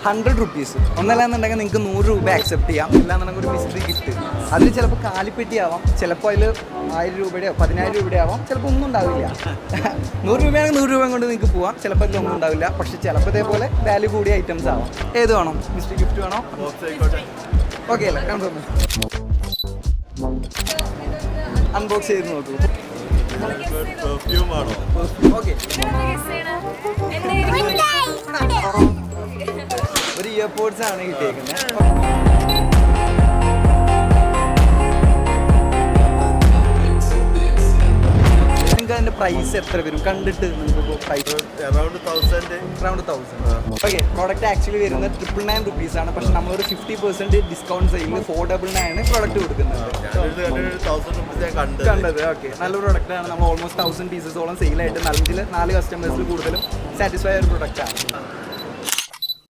100 rupees. ഒന്നല്ലാന്നുണ്ടെങ്കിൽ നിങ്ങൾക്ക് 100 രൂപ accept ചെയ്യാം. ഇല്ലാന്നുണ്ടെങ്കിൽ ഒരു മിസ്റ്ററി ഗിഫ്റ്റ്. അതിൽ ചിലപ്പോൾ കാലിപ്പെട്ടി ആവാം, ചിലപ്പോൾ അതിൽ 1000 രൂപയുടെ 10,000 രൂപയുടെ ആവാം, ചിലപ്പോൾ ഒന്നും ഉണ്ടാവില്ല. 100 രൂപയാണെങ്കിൽ 100 രൂപ കൊണ്ട് നിങ്ങൾക്ക് പോവാം. ചിലപ്പോൾ അതിലൊന്നും ഉണ്ടാവില്ല. പക്ഷേ ചിലപ്പോൾ ഇതേപോലെ വാല്യൂ കൂടിയ ഐറ്റംസ് ആവാം. ഏത് വേണം? മിസ്റ്ററി ഗിഫ്റ്റ് വേണോ? ഓക്കെ അല്ലേ? കൺഫേം. അൺബോക്സ് ചെയ്ത് നോക്കൂ. ഓക്കെ, ഒരു ഇയർപോഡ്സ് ആണ് കിട്ടിയേക്കുന്നത്. നിങ്ങൾക്ക് അതിന്റെ പ്രൈസ് എത്ര വരും കണ്ടിട്ട്? നിങ്ങൾക്ക് price around 1000. Okay. Product actually വരുന്നത് 999 റുപ്പീസ് ആണ്. പക്ഷെ നമ്മളൊരു 50% ഡിസ്കൗണ്ട് സെയിലിൽ 499 പ്രോഡക്റ്റ് കൊടുക്കുന്നത്. കണ്ടത് ഓക്കെ, നല്ല പ്രോഡക്റ്റ് ആണ്. നമ്മൾ ഓൾമോസ്റ്റ് 1000 പീസസോളം സെയിലായിട്ട് 4 കസ്റ്റമേഴ്സിൽ കൂടുതലും സാറ്റിസ്ഫൈ ആയ ഒരു പ്രൊഡക്റ്റ് ആണ്.